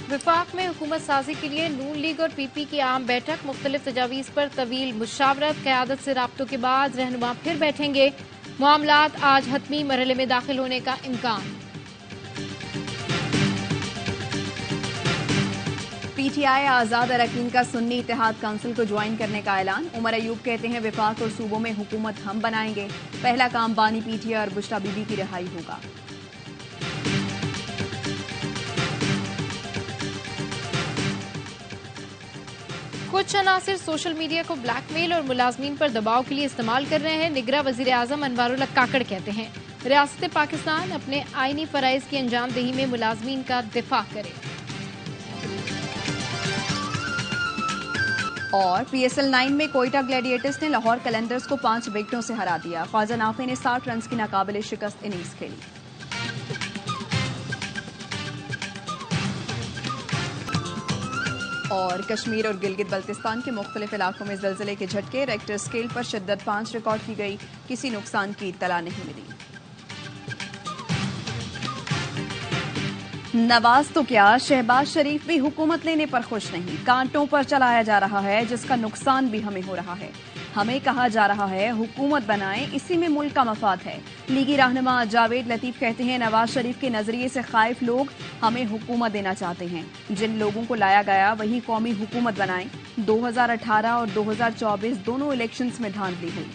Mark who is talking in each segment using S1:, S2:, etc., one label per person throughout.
S1: विफाक में हुकूमत साजी के लिए नून लीग और पीपी की आम बैठक, मुख्तलिफ तजावीज़ पर तवील मुशावरत, क़यादत से राब्तों के बाद रहनुमा फिर बैठेंगे। मामलात आज हतमी मरहले में दाखिल होने का इम्कान।
S2: पीटीआई आज़ाद अरकान का सुन्नी इत्तेहाद काउंसिल को ज्वाइन करने का ऐलान। उमर अयूब कहते हैं विफाक और सूबों में हुकूमत हम बनाएंगे। पहला काम बानी पीटीआई और बुशरा बीबी की रिहाई होगा।
S1: कुछ अनासिर सोशल मीडिया को ब्लैकमेल और मुलाजमीन पर दबाव के लिए इस्तेमाल कर रहे हैं। निगरां वजीर आजम अनवारुल्लाह काकड़ कहते हैं रियासत पाकिस्तान अपने आईनी फराइज की अंजाम दही में मुलाजमीन का दिफा करे।
S2: और पीएसएल 9 में कोयटा ग्लैडिएटर्स ने लाहौर कलंदर्स को 5 विकेटों से हरा दिया। ख्वाजा नाफे ने 60 रन की नाकाबिले शिकस्त इनिंग्स खेली। और कश्मीर और गिलगित बल्तिस्तान के मुख्तलिफ इलाकों में ज़लज़ले के झटके, रेक्टर स्केल पर शिद्दत 5 रिकॉर्ड की गई। किसी नुकसान की इत्तला नहीं मिली। नवाज तो क्या, शहबाज शरीफ भी हुकूमत लेने पर खुश नहीं। कांटों पर चलाया जा रहा है जिसका नुकसान भी हमें हो रहा है। हमें कहा जा रहा है हुकूमत बनाएं, इसी में मुल्क का मफाद है। लीगी रहनुमा जावेद लतीफ कहते हैं नवाज शरीफ के नजरिए से खाइफ लोग हमें हुकूमत देना चाहते हैं। जिन लोगों को लाया गया वही कौमी हुकूमत बनाएं। 2018 और 2024 दोनों इलेक्शंस में धांधली हुई।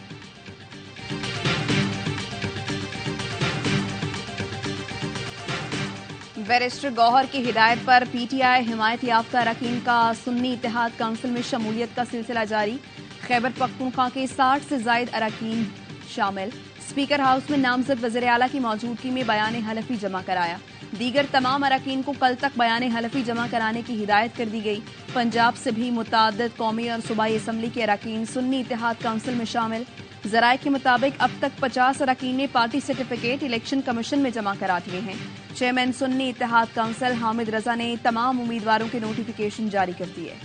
S2: बैरिस्टर गौहर की हिदायत पर पीटीआई हिमायत याफ्ता अरकान का सुन्नी इत्तेहाद काउंसिल में शमूलियत का सिलसिला जारी। खैबर पख्तूनख्वा के 60 से जायद अरकान शामिल। स्पीकर हाउस में नामजद वज़ीर आला की मौजूदगी में बयान हलफी जमा कराया। दीगर तमाम अरकान को कल तक बयान हलफी जमा कराने की हिदायत कर दी गई। पंजाब से भी मुतअद्दिद कौमी और सूबाई असम्बली के अरकान सुन्नी इत्तेहाद काउंसिल में शामिल। जराये के मुताबिक अब तक 50 अरकान ने पार्टी सर्टिफिकेट इलेक्शन कमीशन में जमा करा दिए हैं। चेयरमैन सुन्नी इत्तेहाद काउंसिल हामिद रजा ने तमाम उम्मीदवारों के नोटिफिकेशन जारी कर दिए।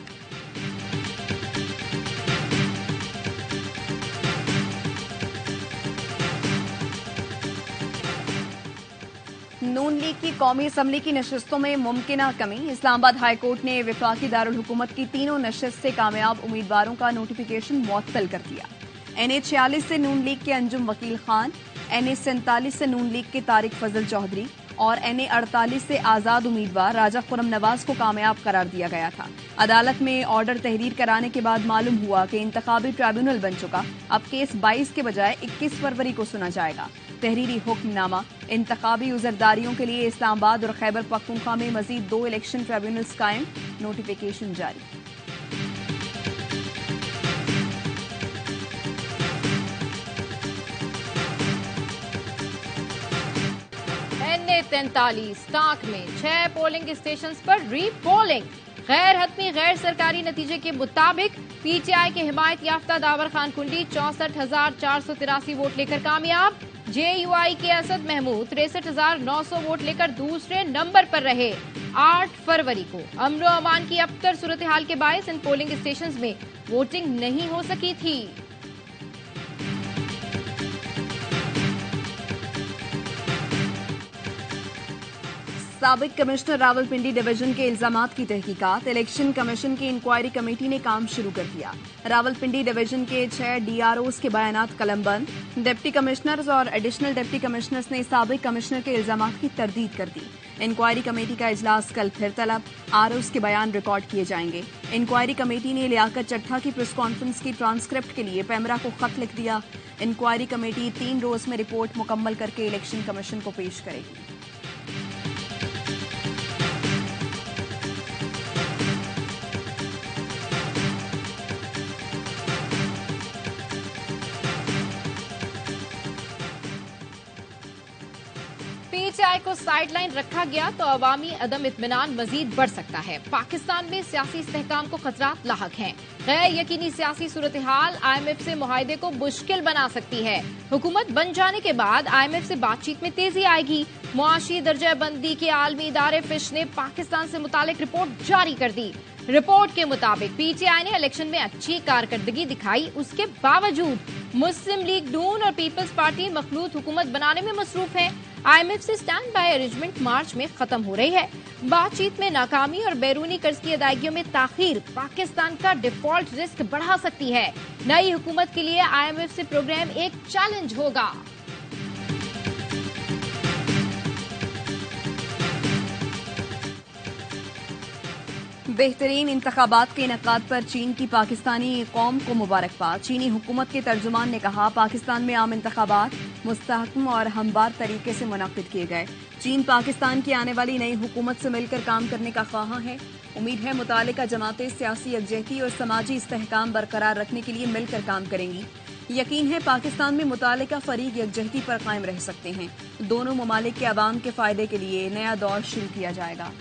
S2: नून लीग की कौमी असम्बली की नशस्तों में मुमकिना कमी। इस्लामाबाद हाईकोर्ट ने वफाकी दारुल हुकूमत की तीनों नशस्त से कामयाब उम्मीदवारों का नोटिफिकेशन मुअत्तल कर दिया। NA 46 से नून लीग के अंजुम वकील खान, NA 47 से नून लीग के तारिक फजल चौधरी और NA 48 से आजाद उम्मीदवार राजा खुरम नवाज को कामयाब करार दिया गया था। अदालत में ऑर्डर तहरीर कराने के बाद मालूम हुआ कि इंतखाबी ट्रिब्यूनल बन चुका। अब केस 22 के बजाय 21 फरवरी को सुना जाएगा। तहरीरी हुक्मनामा इंतखाबी उजरदारियों के लिए इस्लामाबाद और खैबर पख्तूनख्वा में मजीद 2 इलेक्शन ट्रिब्यूनल्स कायम। नोटिफिकेशन जारी।
S1: NA 43 टांक में 6 पोलिंग स्टेशन पर री-पोलिंग। गैर हतमी गैर सरकारी नतीजे के मुताबिक पीटीआई के हिमायत याफ्ता दावर खान कुंडी 64,483 वोट लेकर कामयाब। JUI के असद महमूद 63,900 वोट लेकर दूसरे नंबर पर रहे। 8 फरवरी को अमन व अमान की अबतर सूरत हाल के बायस इन पोलिंग स्टेशन में वोटिंग नहीं हो सकी थी।
S2: साबिक कमिश्नर रावलपिंडी डिवीजन के इल्जामात की तहकीकात। इलेक्शन कमीशन की इंक्वायरी कमेटी ने काम शुरू कर दिया। रावलपिंडी डिवीजन के 6 DROs के बयानात कलमबंद। डिप्टी कमिश्नर्स और एडिशनल डिप्टी कमिश्नर्स ने साबिक कमिश्नर के इल्जामात की तरदीद कर दी। इंक्वायरी कमेटी का इजलास कल फिर तलब। ROs के बयान रिकॉर्ड किए जाएंगे। इंक्वायरी कमेटी ने लियाकत चट्टा की प्रेस कॉन्फ्रेंस की ट्रांसक्रिप्ट के लिए पेमरा को खत लिख दिया। इंक्वायरी कमेटी 3 रोज में रिपोर्ट मुकम्मल करके इलेक्शन कमीशन को पेश करेगी।
S1: पीटीआई को साइडलाइन रखा गया तो अवामी अदम इत्मीनान मजीद बढ़ सकता है। पाकिस्तान में सियासी इस्तेहकाम को खतरात लाहक हैं। गैर यकीनी सियासी सूरत हाल IMF से मुआहदे को मुश्किल बना सकती है। हुकूमत बन जाने के बाद IMF से बातचीत में तेजी आएगी। मुआशी दर्जा बंदी के आलमी इदारे फिश ने पाकिस्तान से मुतालिक रिपोर्ट जारी कर दी। रिपोर्ट के मुताबिक पीटीआई ने इलेक्शन में अच्छी कारकर्दगी दिखाई, उसके बावजूद मुस्लिम लीग नून और पीपल्स पार्टी मखलूत हुकूमत बनाने में मसरूफ है। IMF से स्टैंड बाय अरेंजमेंट मार्च में खत्म हो रही है। बातचीत में नाकामी और बैरूनी कर्ज की अदायगियों में ताखीर पाकिस्तान का डिफॉल्ट रिस्क बढ़ा सकती है। नई हुकूमत के लिए IMF से प्रोग्राम एक चैलेंज होगा।
S2: बेहतरीन इंतखाबात के इनेकाद पर चीन की पाकिस्तानी कौम को मुबारकबाद। चीनी हुकूमत के तर्जुमान ने कहा, पाकिस्तान में आम इंतखाबात मुस्तहकम और हमवार तरीके से मुनक्किद किए गए। चीन पाकिस्तान की आने वाली नई हुकूमत से मिलकर काम करने का ख्वाहां है। उम्मीद है मुतालिका जमातें सियासी यकजहती और समाजी इस्तेहकाम बरकरार रखने के लिए मिलकर काम करेंगी। यकीन है पाकिस्तान में मुतालिका फरीक यकजहती पर कायम रह सकते हैं। दोनों ममालिक के अवाम के फायदे के लिए नया दौर शुरू किया जाएगा।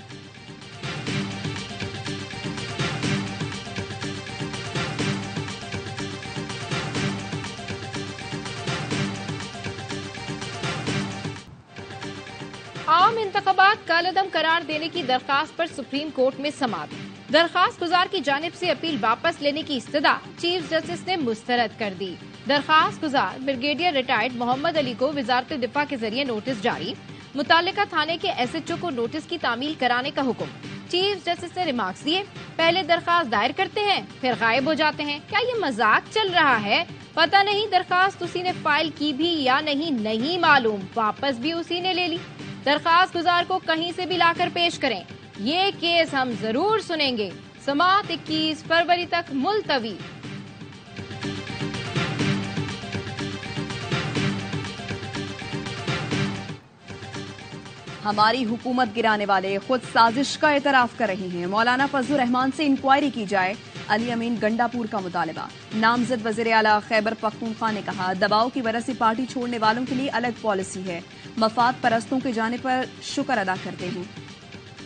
S1: आम इंतखाबात कालअदम करार देने की दरखास्त पर सुप्रीम कोर्ट में समाअत। दरखास्त गुजार की जानिब से अपील वापस लेने की इस्तदा चीफ जस्टिस ने मुस्तरद कर दी। दरखास्त गुजार ब्रिगेडियर रिटायर्ड मोहम्मद अली को वजारत दिफा के जरिए नोटिस जारी। मुतालिका थाने के SHO को नोटिस की तामील कराने का हुक्म। चीफ जस्टिस ने रिमार्क्स दिए, पहले दरखास्त दायर करते हैं फिर गायब हो जाते हैं। क्या ये मजाक चल रहा है? पता नहीं दरखास्त उसी ने फाइल की भी या नहीं मालूम, वापस भी उसी ने ले ली। दरखास्त गुजार को कहीं से भी लाकर पेश करें, ये केस हम जरूर सुनेंगे। समाअत 21 फरवरी तक मुलतवी।
S2: हमारी हुकूमत गिराने वाले खुद साजिश का एतराफ कर रहे हैं। मौलाना फजलुर रहमान से इंक्वायरी की जाए, अली अमीन गंडापुर का मुतालबा। नामजद वज़ीर आला खैबर पख्तूनख्वा ने कहा, दबाव की वजह से पार्टी छोड़ने वालों के लिए अलग पॉलिसी है। मफाद परस्तों के जाने पर शुक्र अदा करते हैं।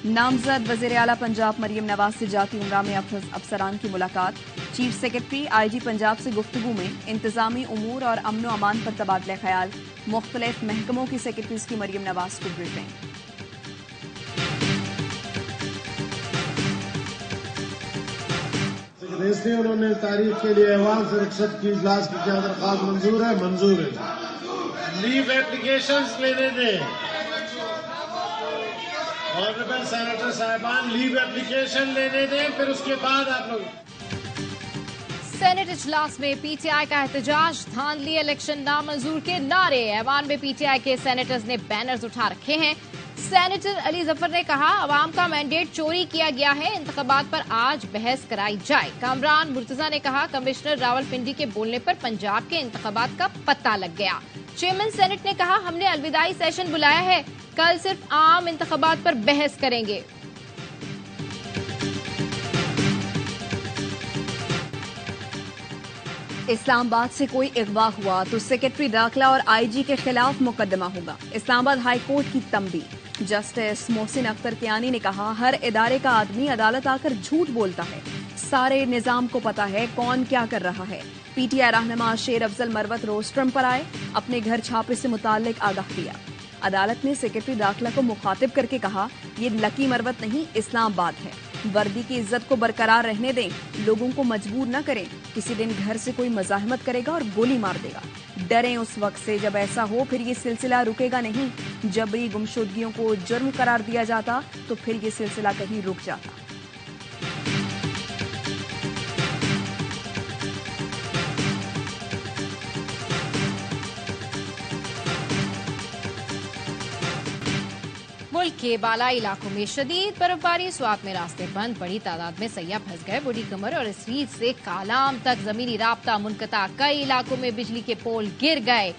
S2: नामजद वज़ीर आला पंजाब मरियम नवाज से जाती उमरा में अफसरान की मुलाकात। चीफ सेक्रेटरी IG पंजाब से गुफ्तगू में इंतजामी उमूर और अमन व अमान पर तबादला ख्याल। मुख्तलिफ महकमों की सेक्रेटरीज की मरियम नवाज को ब्रीफिंग।
S3: इसलिए उन्होंने तारीख के लिए अहवाल से रुखसत की। इजलास की क्या दरख्वास्त मंजूर है? मंजूर है। लीव एप्लीकेशंस लेने दें। ऑनरेबल सेनेटर साहिबान लीव एप्लीकेशन लेने दें, फिर उसके बाद आप लोग।
S1: सेनेट इजलास में PTI का एहतजाज, धांधली इलेक्शन नामंजूर के नारे। ऐवान में PTI के सेनेटर्स ने बैनर्स उठा रखे हैं। सेनेटर अली जफर ने कहा, अवाम का मैंडेट चोरी किया गया है, इंतखाबात पर आज बहस कराई जाए। कामरान मुर्तजा ने कहा, कमिश्नर रावलपिंडी के बोलने पर पंजाब के इंतखाबात का पता लग गया। चेयरमैन सेनेट ने कहा, हमने अलविदाई सेशन बुलाया है, कल सिर्फ आम इंतखाबात पर बहस करेंगे।
S2: इस्लामाबाद से कोई अगवा हुआ तो सेक्रेटरी दाखिला और IG के खिलाफ मुकदमा होगा। इस्लामाबाद हाई कोर्ट की तंबी। जस्टिस मोहसिन अख्तर कियानी ने कहा, हर इदारे का आदमी अदालत आकर झूठ बोलता है, सारे निजाम को पता है कौन क्या कर रहा है। PTI रहनुमा शेर अफजल मरवत रोस्ट्रम पर आए, अपने घर छापे से मुताल्लिक आगाह किया। अदालत ने सेक्रेटरी दाखिला को मुखातिब करके कहा, ये लकी मरवत नहीं इस्लामाबाद है, वर्दी की इज्जत को बरकरार रहने दें, लोगों को मजबूर न करें। किसी दिन घर से कोई मजाहमत करेगा और गोली मार देगा, डरें उस वक्त से जब ऐसा हो, फिर ये सिलसिला रुकेगा नहीं। जबरी गुमशुदगियों को जुर्म करार दिया जाता तो फिर ये सिलसिला कहीं रुक जाता।
S1: मुल्क के बालाई इलाकों में शदीद बर्फबारी, स्वात में रास्ते बंद, बड़ी तादाद में सैयाह फंस गए। बूढ़ी कमर और इसरीत से कालाम तक जमीनी राब्ता मुनकता, कई इलाकों में बिजली के पोल गिर गए,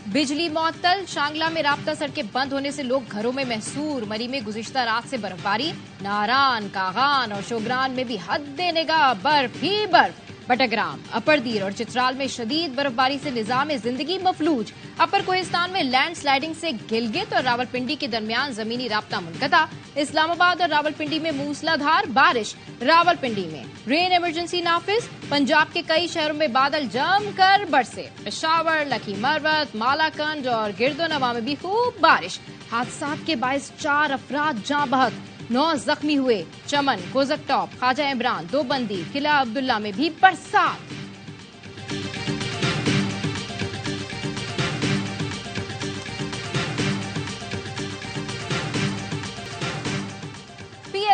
S1: बिजली मुअत्तल। शांगला में राब्ता सड़कें बंद होने से लोग घरों में महसूर। मरी में गुज़िश्ता रात से बर्फबारी, नारान, कागान और शोगरान में भी हद निगाह बर्फ ही बर्फ। बटग्राम, अपरदीर और चित्राल में शदीद बर्फबारी से निजाम जिंदगी मफलूज। अपर कोहिस्तान में लैंड स्लाइडिंग से गिलगित और रावलपिंडी के दरमियान जमीनी राब्ता मुनक़ता। इस्लामाबाद और रावलपिंडी में मूसलाधार बारिश। रावलपिंडी में रेन इमरजेंसी नाफिज। पंजाब के कई शहरों में बादल जमकर बरसे। पेशावर, लकी मरवत, मालाकंड और गिरदोनवा में भी खूब बारिश। हादसात के बायस 4 अफराद जाँ बहक, 9 जख्मी हुए। चमन, कोजक टॉप, ख्वाजा इमरान, दोबंदी, किला अब्दुल्ला में भी बरसात।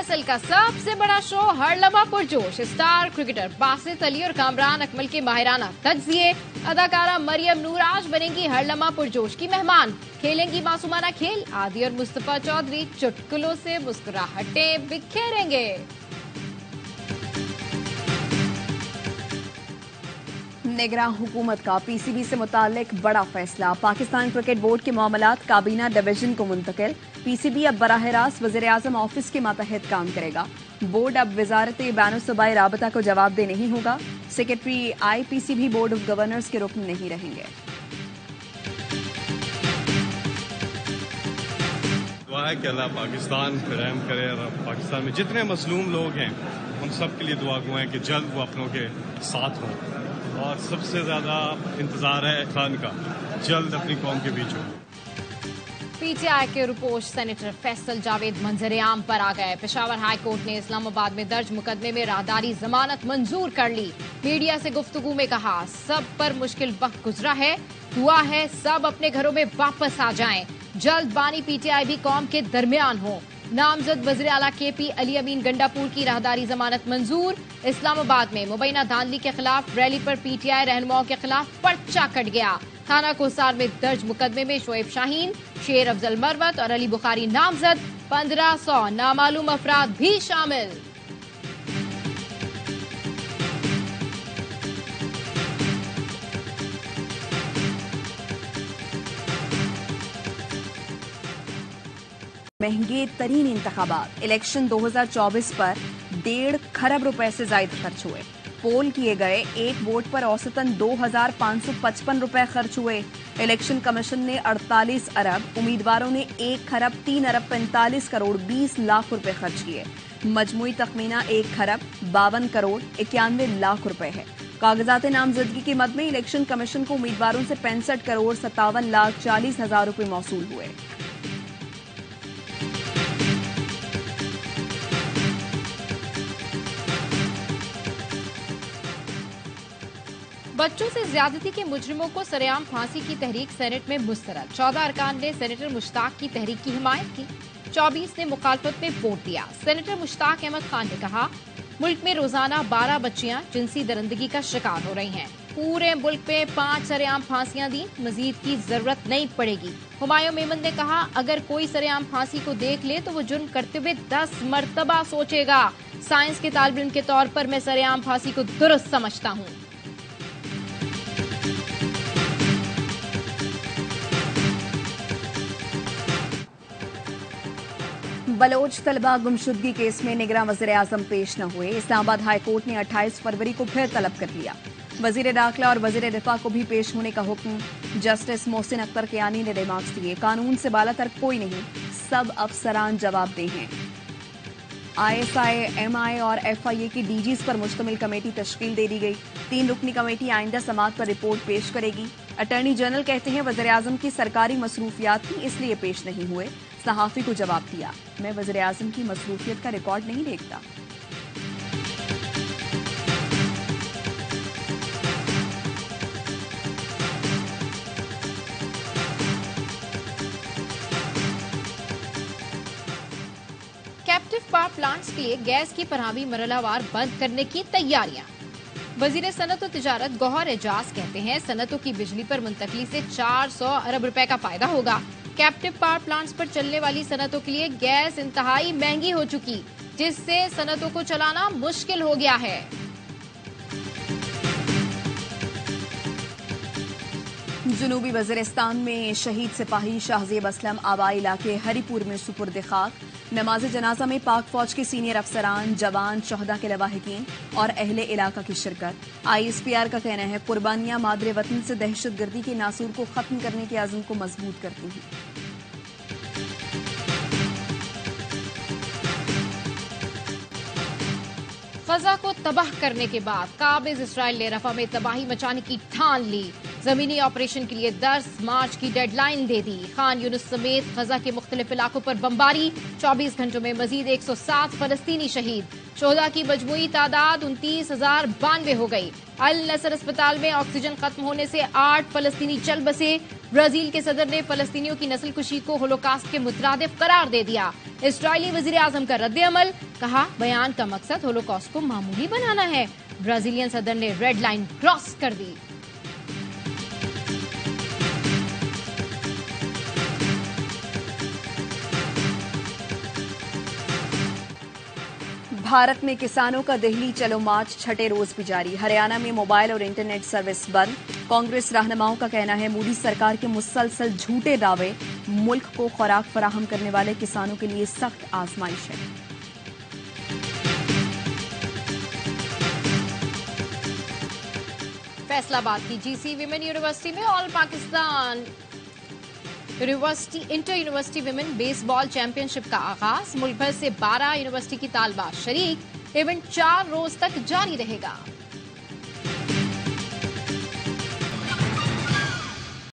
S1: फैसल का सबसे बड़ा शो हर लम्हा पुरजोश। स्टार क्रिकेटर बासित अली और कामरान अकमल के माहिराना तज्जिए। अदाकारा मरियम नूर आज बनेंगी हर लम्हा पुरजोश की मेहमान। खेलेंगी मासूमाना खेल। आदि और मुस्तफा चौधरी चुटकुलों से मुस्कुराहटें बिखेरेंगे।
S2: निगरान हुकूमत का पीसीबी से मुताल्लिक बड़ा फैसला। पाकिस्तान क्रिकेट बोर्ड के मामलात काबीना डिवीजन को मुंतकिल। पीसीबी अब बराह रास्त वज़ीर-ए-आज़म ऑफिस के मातहत काम करेगा। बोर्ड अब वजारत बैन सूबाई राबता को जवाबदेह नहीं होगा। सेक्रेटरी आईपीसी भी बोर्ड ऑफ गवर्नर्स के रुकन नहीं रहेंगे।
S4: दुआ है कि अल्लाह पाकिस्तान पे रहम करे और पाकिस्तान में जितने मजलूम लोग हैं उन सब के लिए दुआ गो है कि जल्द वो अपनों के साथ हों। और सबसे ज्यादा इंतजार है खान का जल्द अपनी कौम के बीच हो।
S1: पीटीआई के रुपोश सेनेटर फैसल जावेद मंजर-ए-आम पर आ गए। पेशावर हाई कोर्ट ने इस्लामाबाद में दर्ज मुकदमे में राहदारी जमानत मंजूर कर ली। मीडिया से गुफ्तगू में कहा, सब पर मुश्किल वक्त गुजरा है, दुआ है सब अपने घरों में वापस आ जाएं। जल्द बानी पीटीआई भी कौम के दरमियान हो। नामजद वज़ीर आला केपी अली अमीन गंडापुर की राहदारी जमानत मंजूर। इस्लामाबाद में मुबैना धांधली के खिलाफ रैली पर पीटीआई रहनुमाओं के खिलाफ पर्चा कट गया। थाना कोसार में दर्ज मुकदमे में शोएब शाहीन, शेर अफजल मरवत और अली बुखारी नामजद। 1500 नामालूम अफराद भी शामिल।
S2: महंगे तरीन इंतखाबात। इलेक्शन 2024 पर 1.5 खरब रुपए से ज्यादा खर्च हुए। पोल किए गए एक वोट पर औसतन 2,555 रुपए खर्च हुए। इलेक्शन कमीशन ने 48 अरब, उम्मीदवारों ने 1 खरब 3 अरब 45 करोड़ 20 लाख रुपए खर्च किए। मजमूई तखमीना 1 खरब 52 करोड़ 91 लाख रुपए है। कागजात नामजदगी की मद में इलेक्शन कमीशन को उम्मीदवारों से 65 करोड़ 57 लाख 40 हजार रुपए मौसूल हुए।
S1: बच्चों से ज्यादती के मुजरिमों को सरेआम फांसी की तहरीक सेनेट में मुस्तरद। 14 अरकान ने सेनेटर मुश्ताक की तहरीक की हिमायत की। 24 ने मुखालफत में वोट दिया। सेनेटर मुश्ताक अहमद खान ने कहा, मुल्क में रोजाना 12 बच्चियां जिनसी दरिंदगी का शिकार हो रही हैं। पूरे मुल्क में 5 सरेआम फांसियां दी, मजीद की जरूरत नहीं पड़ेगी। हुमायूं मेमन ने कहा, अगर कोई सरेआम फांसी को देख ले तो वो जुर्म करते हुए 10 मरतबा सोचेगा। साइंस के तालिब इल्म के तौर पर मैं सरेआम फांसी को दुरुस्त समझता हूँ।
S2: बलोच तलबा गुमशुदगी केस में निगरान वज़ीर-ए-आज़म पेश न हुए। इस्लामाबाद हाई कोर्ट ने 28 फरवरी को फिर तलब कर लिया। वज़ीर दाखिला और वज़ीर दिफा को भी पेश होने का हुक्म। जस्टिस मोहसिन अख्तर कियानी ने रिमार्क्स दिए, कानून से बालातर कोई नहीं, सब अफसरान जवाबदेह हैं। ISI, MI और FIA की DGs पर मुश्तमिल कमेटी तश्कील दे दी गई। 3 रुकनी कमेटी आइंदा समात पर रिपोर्ट पेश करेगी। अटॉर्नी जनरल कहते हैं, वज़ीर-ए-आज़म की सरकारी मसरूफियात थी इसलिए पेश नहीं हुए। सहाफ़ी को जवाब दिया, मैं वज़ीर-ए-आज़म की मसरूफियत का रिकॉर्ड नहीं देखता।
S1: कैप्टिव पावर प्लांट्स के लिए गैस की फराहमी मरहलावार बंद करने की तैयारियां। वजीर सनत और तिजारत गौहर एजाज कहते हैं, सनतों की बिजली पर मुंतकली से 400 अरब रुपए का फायदा होगा। कैप्टिव पावर प्लांट्स पर चलने वाली सनतों के लिए गैस इंतहाई महंगी हो चुकी, जिससे सनतों को चलाना मुश्किल हो गया है।
S2: जुनूबी वज़ीरिस्तान में शहीद सिपाही शाहज़ेब असलम आबाई इलाके हरीपुर में सुपुर्द खाक। नमाज जनाजा में पाक फौज के सीनियर अफसरान, जवान, शहदा के लवाहिकीन और अहले इलाका की शिरकत। ISPR का कहना है, कुर्बानियां मादरे वतन से दहशतगर्दी के नासूर को खत्म करने के आज़म को मजबूत करती हैं।
S1: गजा को तबाह करने के बाद काबिज इसराइल ने रफा में तबाही मचाने की ठान ली। जमीनी ऑपरेशन के लिए 10 मार्च की डेडलाइन दे दी। खान यूनिस समेत गजा के मुख्तलिफ इलाकों पर बमबारी। 24 घंटों में मजीद 107 फलस्तीनी शहीद। शोहदा की मजमूई तादाद 29,092 हो गई। अल नसर अस्पताल में ऑक्सीजन खत्म होने से 8 फलस्तीनी चल बसे। ब्राजील के सदर ने फलस्तीनियों की नस्लकुशी को होलोकास्ट के मुतरादिफ करार दे दिया। इस्राएली वजीर आजम का रद्द-ए-अमल, कहा बयान का मकसद होलोकास्ट को मामूली बनाना है। ब्राजीलियन सदर ने रेड लाइन क्रॉस कर दी।
S2: भारत में किसानों का दिल्ली चलो मार्च छठे रोज भी जारी। हरियाणा में मोबाइल और इंटरनेट सर्विस बंद। कांग्रेस रहनुमाओं का कहना है मोदी सरकार के मुसलसल झूठे दावे मुल्क को खुराक फराहम करने वाले किसानों के लिए सख्त आजमाइश है।
S1: फैसलाबाद की जीसी विमेन यूनिवर्सिटी में all Pakistan university inter university women baseball championship का आगाज। मुल्क भर से 12 यूनिवर्सिटी की तालबाज शरीक। इवेंट 4 रोज तक जारी रहेगा।